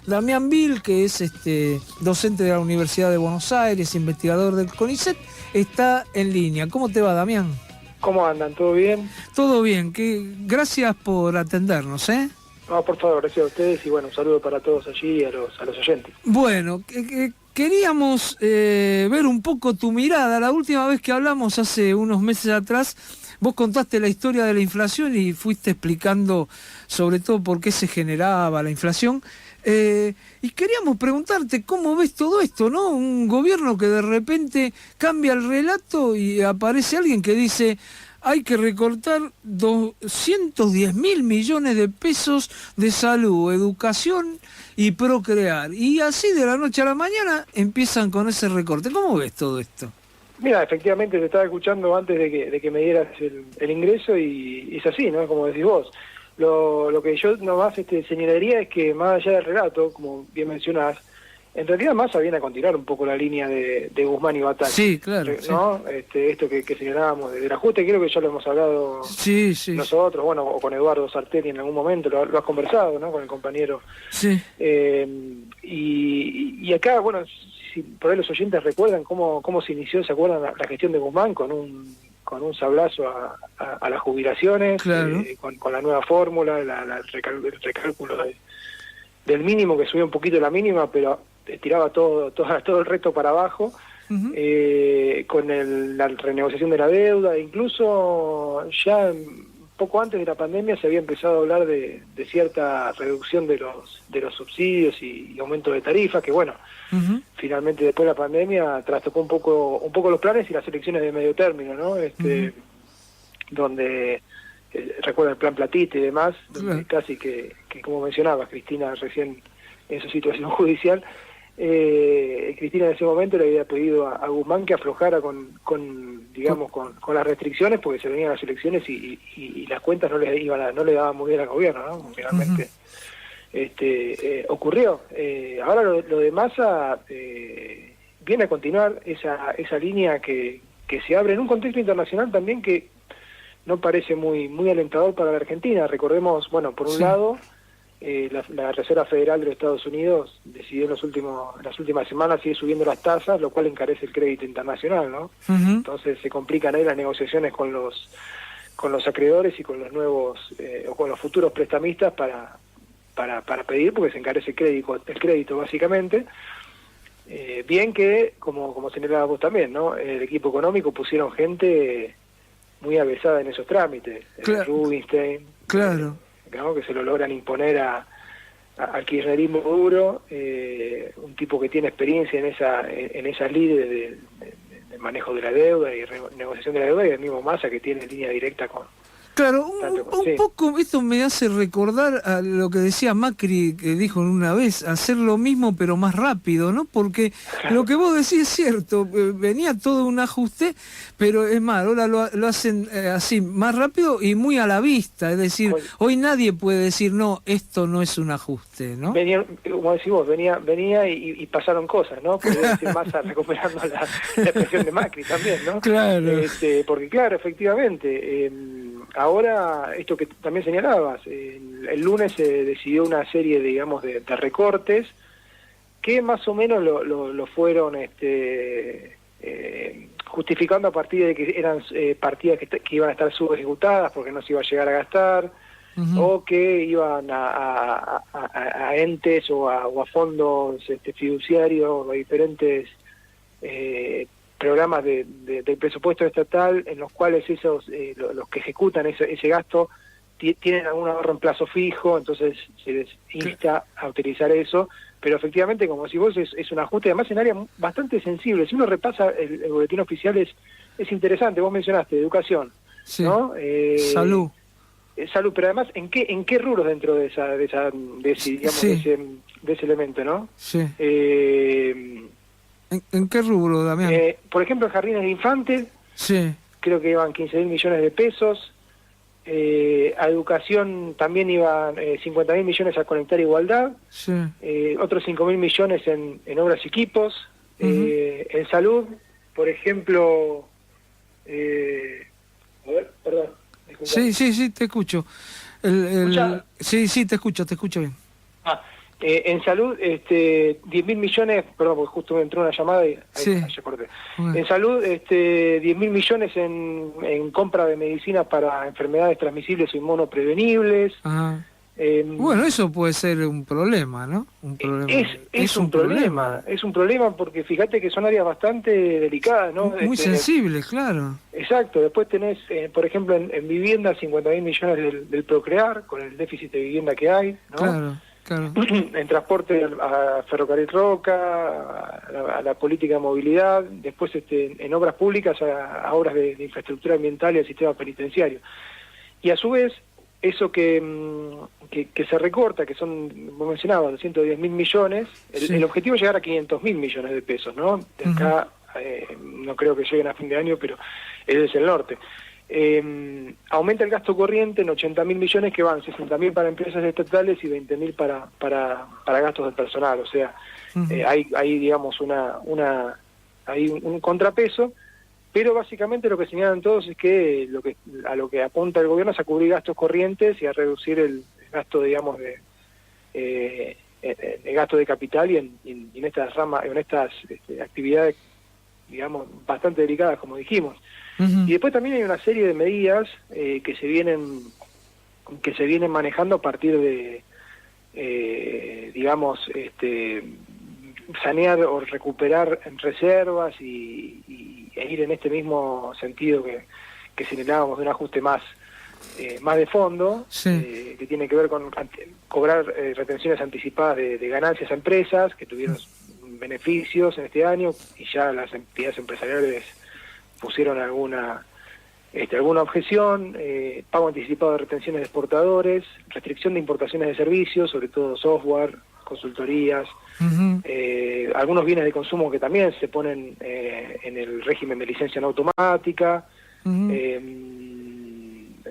Damián Vil, que es docente de la Universidad de Buenos Aires, investigador del CONICET, está en línea. ¿Cómo te va, Damián? ¿Cómo andan? ¿Todo bien? Todo bien, gracias por atendernos, ¿eh? No, por favor, gracias a ustedes y bueno, un saludo para todos allí y a los oyentes. Bueno, queríamos ver un poco tu mirada. La última vez que hablamos, hace unos meses atrás, vos contaste la historia de la inflación y fuiste explicando sobre todo por qué se generaba la inflación. Y queríamos preguntarte cómo ves todo esto, ¿no? Un gobierno que de repente cambia el relato y aparece alguien que dice hay que recortar 210.000 millones de pesos de salud, educación y procrear. Y así de la noche a la mañana empiezan con ese recorte. ¿Cómo ves todo esto? Mira, efectivamente te estaba escuchando antes de que me dieras el ingreso y es así, ¿no? Como decís vos. Lo que yo nomás señalaría es que más allá del relato, como bien mencionás, en realidad Massa viene a continuar un poco la línea de Guzmán y Batalla. Sí, claro. ¿No? Sí. Esto que señalábamos del ajuste, creo que ya lo hemos hablado nosotros, bueno, o con Eduardo Sarteri en algún momento, lo has conversado, ¿no? Con el compañero. Sí. Y acá, bueno, si por ahí los oyentes recuerdan cómo se inició, ¿se acuerdan la gestión de Guzmán con un sablazo a las jubilaciones, claro. Con la nueva fórmula, el recálculo del mínimo, que subía un poquito la mínima, pero tiraba todo el resto para abajo, con la renegociación de la deuda, incluso ya poco antes de la pandemia se había empezado a hablar de cierta reducción de los subsidios y aumento de tarifas, que bueno, finalmente después de la pandemia trastocó un poco los planes y las elecciones de medio término, ¿no? Donde recuerda el plan Platita y demás, donde casi que como mencionaba Cristina recién en su situación judicial, Cristina en ese momento le había pedido a Guzmán que aflojara con las restricciones porque se venían las elecciones y las cuentas no le daban muy bien al gobierno, ¿no? Finalmente ocurrió. Ahora lo de Massa viene a continuar esa línea que se abre en un contexto internacional también que no parece muy alentador para la Argentina. Recordemos, bueno, por un lado, la Reserva Federal de los Estados Unidos decidió en las últimas semanas seguir subiendo las tasas, lo cual encarece el crédito internacional, ¿no? Entonces se complican ahí las negociaciones con los acreedores y con los nuevos o con los futuros prestamistas para pedir, porque se encarece el crédito básicamente. Bien que, como señalabas vos también, ¿no? El equipo económico pusieron gente muy avesada en esos trámites, claro. Rubinstein, claro. Que se lo logran imponer al kirchnerismo duro, un tipo que tiene experiencia en esas lides de manejo de la deuda y negociación de la deuda, y el mismo Massa que tiene línea directa con... Claro, un poco esto me hace recordar a lo que decía Macri, que dijo una vez, hacer lo mismo pero más rápido, ¿no? Porque lo que vos decís es cierto, venía todo un ajuste, pero es más, ahora lo hacen así, más rápido y muy a la vista, es decir, hoy nadie puede decir, no, esto no es un ajuste, ¿no? Venía, como decís vos, venía y pasaron cosas, ¿no? Podría decir Massa recuperando la expresión de Macri también, ¿no? Claro. Porque claro, efectivamente... Ahora, esto que también señalabas, el lunes se decidió una serie, digamos, de recortes que más o menos lo fueron justificando a partir de que eran partidas que iban a estar subejecutadas porque no se iba a llegar a gastar, o que iban a entes o a fondos fiduciarios, a diferentes programas del presupuesto estatal en los cuales los que ejecutan ese gasto tienen algún ahorro en plazo fijo, entonces se les insta a utilizar eso, pero efectivamente, como decís vos, es un ajuste, además en área bastante sensible. Si uno repasa el boletín oficial es interesante, vos mencionaste educación, sí. ¿No? Salud. Salud, pero además, ¿en qué rubros dentro de ese elemento, no? Sí. ¿En qué rubro, Damián? Por ejemplo, en jardines de infantes, sí. Creo que iban 15.000 millones de pesos. A educación también iban 50.000 millones a Conectar Igualdad. Sí. Otros 5.000 millones en obras y equipos. En salud, por ejemplo... a ver, perdón. Sí, te escucho. Sí, te escucho bien. En salud, 10.000 millones, perdón, porque justo me entró una llamada y Sí. ahí ya corté. Bueno. En salud, 10.000 millones en compra de medicinas para enfermedades transmisibles o inmunoprevenibles. Ajá. Eh, Bueno, eso puede ser un problema, ¿no? Un problema. es un problema, es un problema porque fíjate que son áreas bastante delicadas, ¿no? Muy sensibles, claro. Exacto, después tenés, por ejemplo, en vivienda 50.000 millones del Procrear, con el déficit de vivienda que hay, ¿no? Claro, claro. En transporte a Ferrocarril Roca, a la política de movilidad, después en obras públicas, a obras de infraestructura ambiental y al sistema penitenciario. Y a su vez, eso que se recorta, que son, vos mencionabas, 210.000 millones, Sí. el objetivo es llegar a 500.000 millones de pesos, ¿no? De acá, no creo que lleguen a fin de año, pero ese es el norte. Aumenta el gasto corriente en 80.000 millones, que van 60.000 para empresas estatales y 20.000 para gastos del personal. O sea, hay digamos hay un contrapeso, pero básicamente lo que señalan todos es que a lo que apunta el gobierno es a cubrir gastos corrientes y a reducir el gasto, digamos, de gasto de capital y en estas ramas, en estas actividades, digamos, bastante delicadas, como dijimos. Y después también hay una serie de medidas que se vienen manejando a partir de, digamos, sanear o recuperar reservas e ir en este mismo sentido que señalábamos, de un ajuste más de fondo, Sí. que tiene que ver con cobrar retenciones anticipadas de ganancias a empresas que tuvieron beneficios en este año, y ya las entidades empresariales pusieron alguna objeción, pago anticipado de retenciones de exportadores, restricción de importaciones de servicios, sobre todo software, consultorías, algunos bienes de consumo que también se ponen en el régimen de licencia no automática,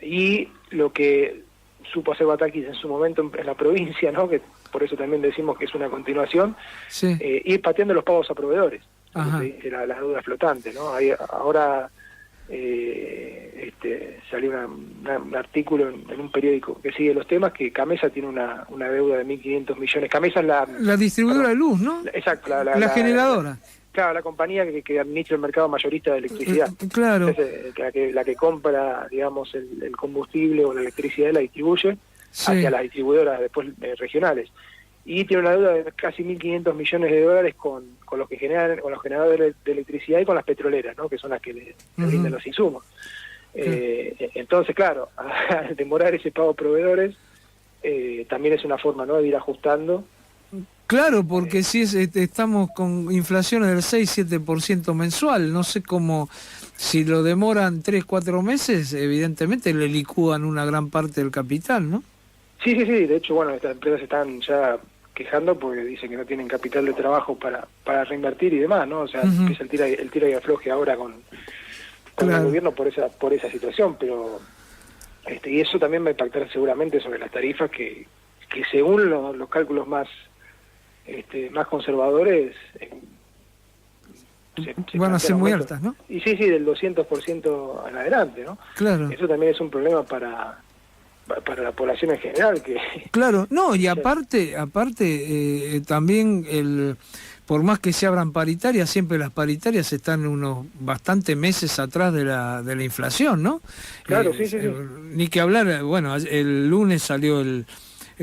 y lo que supo hacer Batakis en su momento en la provincia, ¿no? Que por eso también decimos que es una continuación, Sí. ir pateando los pagos a proveedores. Ajá. Se dice la deuda flotante, ¿no? Ahora salió un artículo en un periódico que sigue los temas, que Camesa tiene una deuda de 1.500 millones. Camesa es La distribuidora de luz, ¿no? Exacto, La generadora. Claro, la compañía que administra el mercado mayorista de electricidad. Claro. Entonces, la que compra, digamos, el combustible o la electricidad, la distribuye hacia las distribuidoras después regionales. Y tiene una deuda de casi 1.500 millones de dólares con los que generan, con los generadores de electricidad y con las petroleras, ¿no? Que son las que le brindan los insumos. Entonces, claro, al demorar ese pago a proveedores, también es una forma, ¿no?, de ir ajustando. Claro, porque si estamos con inflaciones del 6-7% mensual, no sé cómo, si lo demoran 3-4 meses, evidentemente le licúan una gran parte del capital, ¿no? Sí, de hecho, bueno, estas empresas están ya quejando porque dicen que no tienen capital de trabajo para reinvertir y demás, ¿no? O sea, empieza el tira y afloje ahora con el gobierno por esa situación, pero y eso también va a impactar seguramente sobre las tarifas que según los cálculos más conservadores van a ser muy altas, ¿no? Y sí, del 200% en adelante, ¿no? Claro. Eso también es un problema para la población en general. Claro, no, y aparte también por más que se abran paritarias, siempre las paritarias están unos bastantes meses atrás de la inflación, ¿no? Claro, sí. Ni que hablar, bueno, el lunes salió el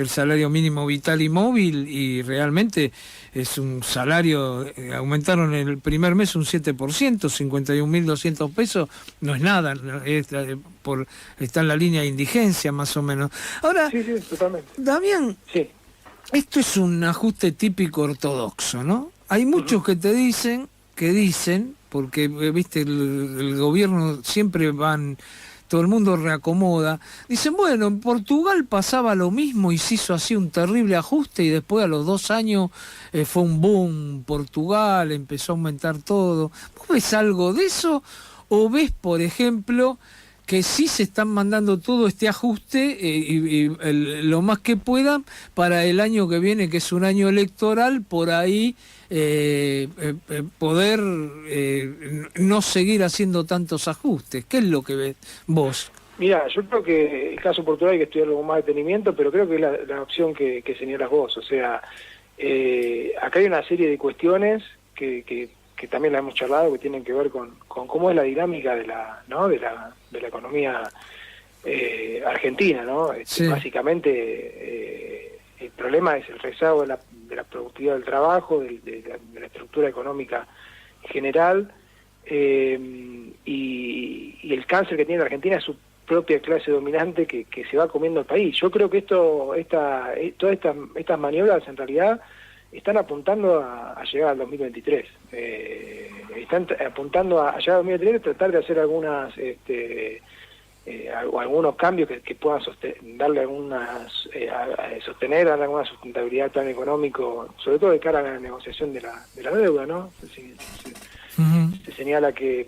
salario mínimo vital y móvil, y realmente es un salario, aumentaron el primer mes un 7%, 51.200 pesos, no es nada, está en la línea de indigencia más o menos. Ahora, sí, totalmente. Damián, sí, esto es un ajuste típico ortodoxo, ¿no? Hay muchos que dicen, porque viste, el gobierno siempre todo el mundo reacomoda. Dicen, bueno, en Portugal pasaba lo mismo y se hizo así un terrible ajuste y después a los 2 años fue un boom Portugal, empezó a aumentar todo. ¿Vos ves algo de eso? ¿O ves, por ejemplo, que sí se están mandando todo este ajuste lo más que puedan para el año que viene, que es un año electoral, por ahí poder no seguir haciendo tantos ajustes? ¿Qué es lo que ves vos? Mira, yo creo que el caso Portugal hay que estudiarlo con más detenimiento, pero creo que es la opción que señalas vos. O sea, acá hay una serie de cuestiones que también la hemos charlado, que tienen que ver con cómo es la dinámica de la economía argentina, ¿no? Sí. Básicamente, el problema es el rezago de la productividad del trabajo, de la estructura económica general, y el cáncer que tiene la Argentina es su propia clase dominante que se va comiendo el país. Yo creo que todas estas maniobras en realidad están apuntando a llegar al 2023. Están apuntando a llegar al 2023 y tratar de hacer algunos cambios que puedan darle darle alguna sustentabilidad al plan económico, sobre todo de cara a la negociación de la deuda, ¿no? Se señala que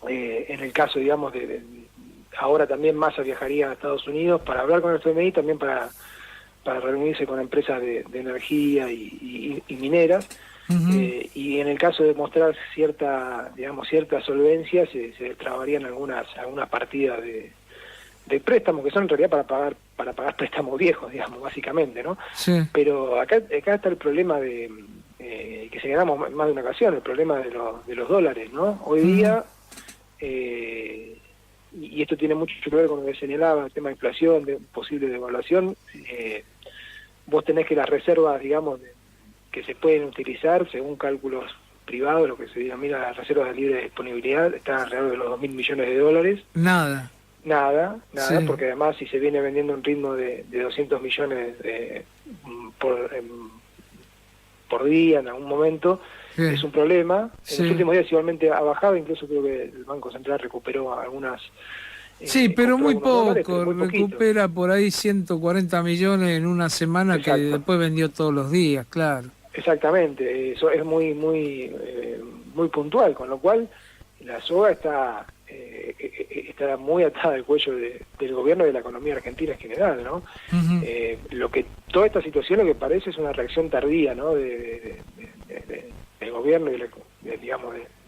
en el caso, digamos, ahora también Massa viajaría a Estados Unidos para hablar con el FMI, también para reunirse con empresas de energía y mineras, y en el caso de mostrar cierta solvencia, se trabarían algunas partidas de préstamos que son en realidad para pagar préstamos viejos, digamos, básicamente, ¿no? Sí. Pero acá está el problema que señalamos más de una ocasión, el problema de los dólares, ¿no? Hoy día, y esto tiene mucho que ver con lo que señalaba, el tema de inflación, de posible devaluación, vos tenés que las reservas, digamos, que se pueden utilizar según cálculos privados, lo que se denomina las reservas de libre disponibilidad, están alrededor de los $2.000 millones. Nada, sí. Porque además si se viene vendiendo un ritmo de 200 millones por día en algún momento, sí, es un problema. En los últimos días igualmente ha bajado, incluso creo que el Banco Central recuperó algunas... Sí, pero muy poco, dólares, pero muy recupera por ahí 140 millones en una semana. Exacto. Que después vendió todos los días, claro. Exactamente, eso es muy puntual, con lo cual la soga está muy atada al cuello del gobierno y de la economía argentina en general, ¿no? Toda esta situación lo que parece es una reacción tardía, ¿no? del gobierno y de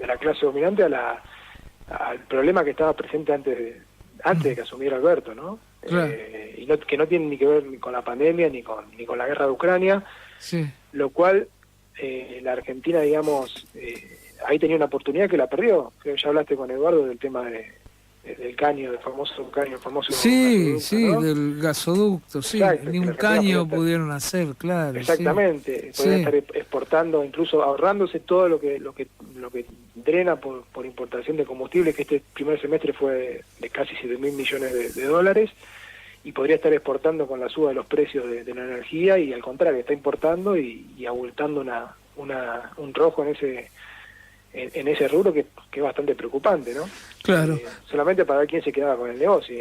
la clase dominante al problema que estaba presente antes de que asumiera Alberto, ¿no? Claro. Y que no tiene ni que ver ni con la pandemia ni con la guerra de Ucrania, sí, lo cual la Argentina, digamos, ahí tenía una oportunidad que la perdió. Creo que ya hablaste con Eduardo del tema del caño, del famoso caño, sí, ¿no? Del gasoducto, sí. Exacto, ni un caño pudieron hacer, claro. Exactamente, sí. Podrían estar exportando, incluso ahorrándose todo lo que drena por importación de combustible, que este primer semestre fue de casi $7.000 millones de dólares, y podría estar exportando con la suba de los precios de la energía, y al contrario, está importando y abultando un rojo en ese rubro que es bastante preocupante, ¿no? Claro. Solamente para ver quién se quedaba con el negocio.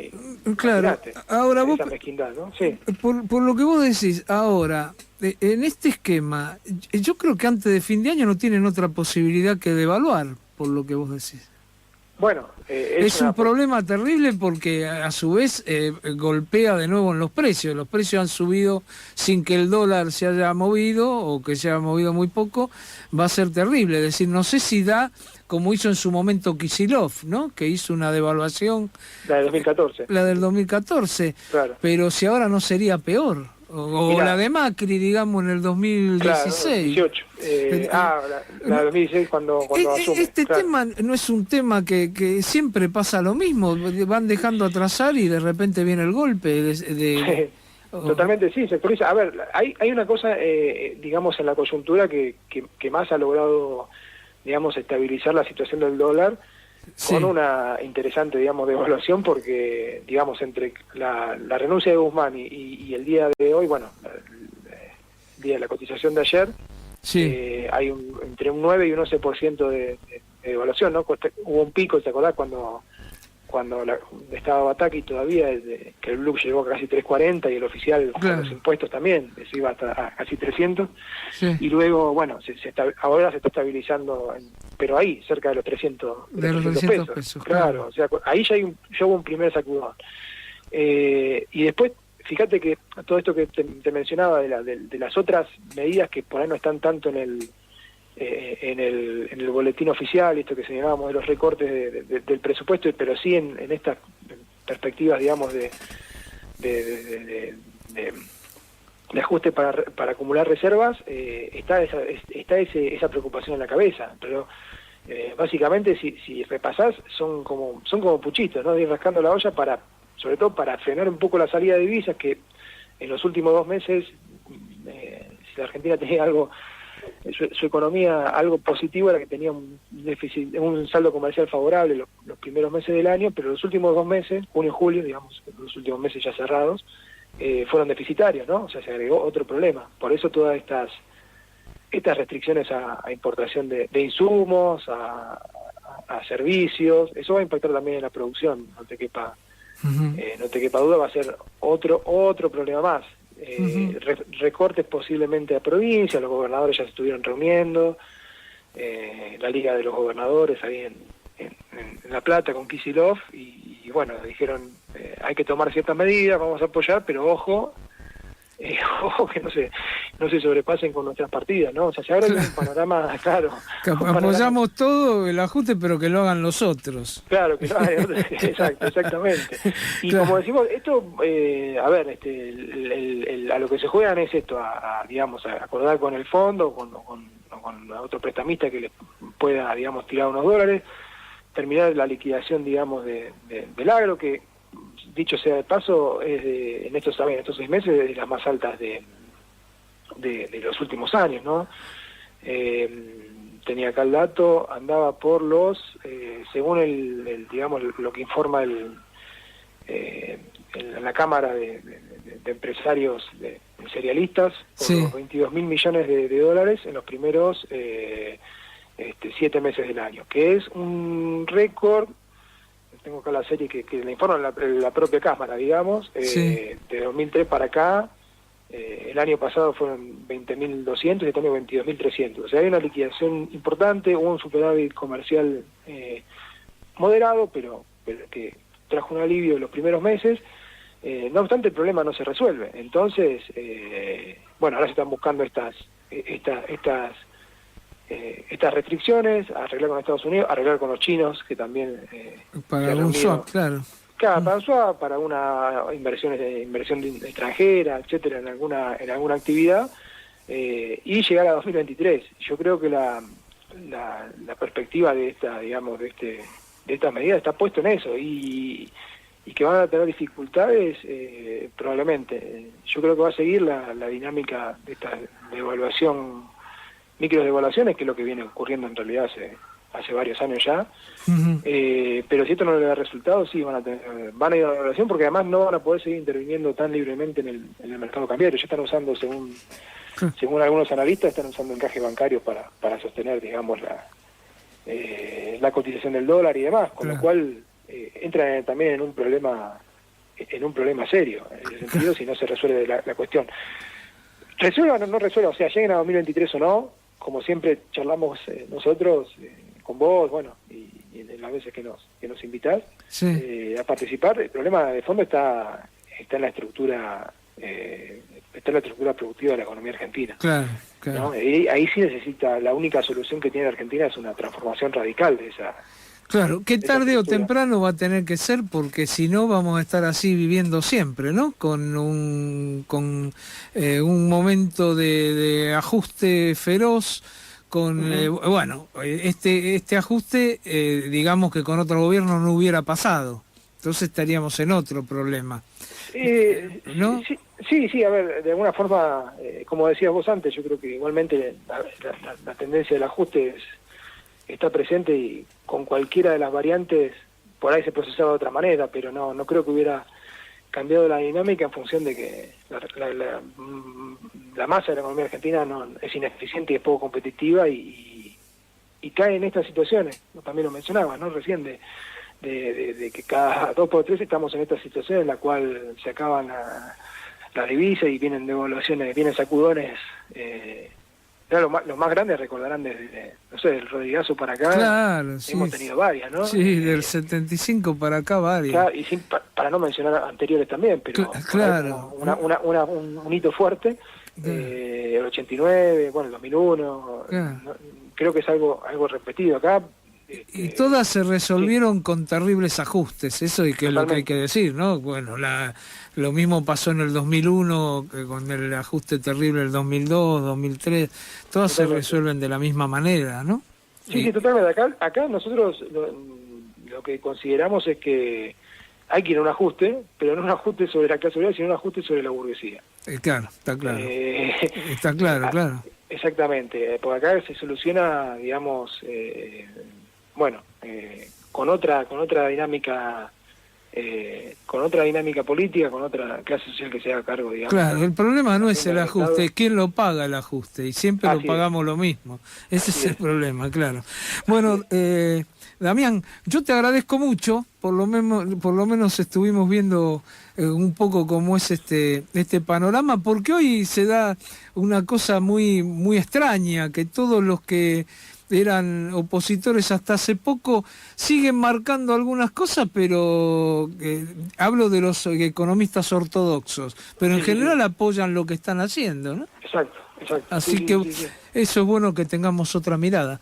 Claro. Ahora vos, esa mezquindad, ¿no? Sí. Por lo que vos decís, ahora, en este esquema, yo creo que antes de fin de año no tienen otra posibilidad que devaluar, por lo que vos decís. Bueno, es un problema terrible porque a su vez golpea de nuevo en los precios. Los precios han subido sin que el dólar se haya movido o que se haya movido muy poco. Va a ser terrible. Es decir, no sé si da como hizo en su momento Kicillof, ¿no? Que hizo una devaluación. La del 2014. La del 2014. Claro. Pero si ahora no sería peor. O la de Macri, digamos, en el 2016. Claro, 2018. La de 2016 cuando asume. Este tema no es un tema que siempre pasa lo mismo. Van dejando atrasar y de repente viene el golpe. Totalmente, sí, se actualiza. A ver, hay una cosa, digamos, en la coyuntura que más ha logrado, digamos, estabilizar la situación del dólar, sí, con una interesante, digamos, devaluación, porque, digamos, entre la renuncia de Guzmán y el día de hoy, bueno, el día de la cotización de ayer, sí, hay entre un 9 y un 11% de devaluación, ¿no? Hubo un pico, ¿te acordás? Cuando estaba Bataki todavía, que el blue llegó a casi 340 y el oficial, claro, con los impuestos también, se iba hasta casi 300, sí, y luego, bueno, ahora se está estabilizando, pero ahí, cerca de los 300 pesos. Claro, o sea, ahí ya hubo un primer sacudón. Y después, fíjate que todo esto que te mencionaba de las otras medidas que por ahí no están tanto en el boletín oficial, esto que señalábamos de los recortes del presupuesto, pero sí en estas perspectivas, digamos, de ajuste para acumular reservas, está esa preocupación en la cabeza, pero básicamente si repasás son como puchitos, ¿no? De ir rascando la olla sobre todo para frenar un poco la salida de divisas, que en los últimos 2 meses, si la Argentina tenía algo, su economía algo positivo era que tenía un déficit, un saldo comercial favorable los primeros meses del año, pero los últimos 2 meses, junio y julio, digamos, los últimos meses ya cerrados, fueron deficitarios, ¿no? O sea, se agregó otro problema. Por eso todas estas restricciones a importación de insumos, a servicios, eso va a impactar también en la producción, no te quepa duda, va a ser otro problema más. Recortes posiblemente a provincias, los gobernadores ya se estuvieron reuniendo, la Liga de los Gobernadores ahí en La Plata con Kicillof, y bueno, dijeron hay que tomar ciertas medidas, vamos a apoyar, pero ojo que no se sobrepasen con nuestras partidas, ¿no? O sea, se abre un panorama, claro. Apoyamos todo el ajuste, pero que lo hagan los otros. Claro, que lo hagan, exactamente. Y claro, como decimos, esto, a ver, a lo que se juegan es esto, digamos, a acordar con el fondo, con otro prestamista que les pueda, digamos, tirar unos dólares, terminar la liquidación, digamos, del agro, que dicho sea de paso, es en estos 6 meses de las más altas de los últimos años, ¿no? Tenía acá el dato, andaba por los, según digamos, lo que informa la Cámara de Empresarios Cerealistas, por los 22.000 millones de dólares en los primeros 7 meses del año, que es un récord. Tengo acá la serie que le informa la propia Cámara, digamos, de 2003 para acá. El año pasado fueron 20.200 y este año 22.300. O sea, hay una liquidación importante, hubo un superávit comercial moderado, pero que trajo un alivio en los primeros meses. No obstante, el problema no se resuelve. Entonces, bueno, ahora se están buscando estas restricciones, arreglar con Estados Unidos, arreglar con los chinos, que también para un swap, claro. Claro, para un swap, para una inversión extranjera, etcétera, en alguna actividad, y llegar a 2023. Yo creo que la perspectiva de esta, digamos, de esta medida está puesto en eso, y que van a tener dificultades probablemente. Yo creo que va a seguir la dinámica de esta devaluación, microdevaluaciones, que es lo que viene ocurriendo en realidad hace varios años ya. Pero si esto no le da resultados, sí van a ir a la devaluación, porque además no van a poder seguir interviniendo tan libremente en el mercado cambiario. Ya están usando, según algunos analistas, están usando encajes bancarios para sostener, digamos, la cotización del dólar y demás, con lo cual entra también en un problema serio, en ese sentido, si no se resuelve la cuestión. Resuelva o no resuelva, o sea, lleguen a 2023 o no, como siempre charlamos nosotros con vos, bueno, y en las veces que nos invitás a participar, el problema de fondo está en la estructura productiva de la economía argentina. Claro. ¿No? Ahí sí necesita, la única solución que tiene Argentina es una transformación radical de esa. Claro, que tarde o temprano va a tener que ser, porque si no vamos a estar así viviendo siempre, ¿no? Con un momento de ajuste feroz, bueno, este ajuste, digamos que con otro gobierno no hubiera pasado, entonces estaríamos en otro problema, ¿no? Sí, a ver, de alguna forma, como decías vos antes, yo creo que igualmente la tendencia del ajuste está presente, y con cualquiera de las variantes por ahí se procesaba de otra manera, pero no creo que hubiera cambiado la dinámica en función de que la masa de la economía argentina es ineficiente y es poco competitiva, y cae en estas situaciones. También lo mencionabas, ¿no? Recién de que cada 2 por 3 estamos en esta situación en la cual se acaban la divisa y vienen devaluaciones, vienen sacudones. Claro, los más grandes recordarán desde, no sé, del Rodrigazo para acá. Claro, hemos tenido varias, ¿no? Sí, del 75 para acá varias. Claro, y para no mencionar anteriores también, pero claro, un hito fuerte, el 89, bueno, el 2001, creo que es algo repetido acá. Y todas se resolvieron con terribles ajustes, eso y que es lo que hay que decir, ¿no? Bueno, lo mismo pasó en el 2001, con el ajuste terrible del 2002, 2003, todas se resuelven de la misma manera, ¿no? Sí, totalmente. Acá nosotros lo que consideramos es que hay que ir a un ajuste, pero no un ajuste sobre la clase obrera, sino un ajuste sobre la burguesía. Claro, está claro. Está claro, claro. Exactamente, porque acá se soluciona, digamos, con otra dinámica, política, con otra clase social que se haga cargo, digamos. Claro, el problema no es el ajuste, es quién lo paga el ajuste, y siempre lo pagamos lo mismo. Ese es el problema, claro. Bueno, Damián, yo te agradezco mucho, por lo menos estuvimos viendo un poco cómo es este panorama, porque hoy se da una cosa muy, muy extraña, que todos los que eran opositores hasta hace poco siguen marcando algunas cosas, pero hablo de los economistas ortodoxos, pero en general apoyan lo que están haciendo, ¿no? Exacto. Así que eso es bueno, que tengamos otra mirada.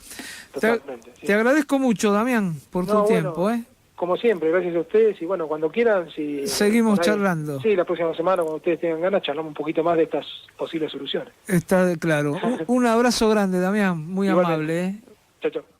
Totalmente, te agradezco mucho, Damián, por tu tiempo, Como siempre, gracias a ustedes, y bueno, cuando quieran, seguimos charlando. Sí, la próxima semana, cuando ustedes tengan ganas, charlamos un poquito más de estas posibles soluciones. Está claro. Un abrazo grande, Damián, muy amable. Chao, chao.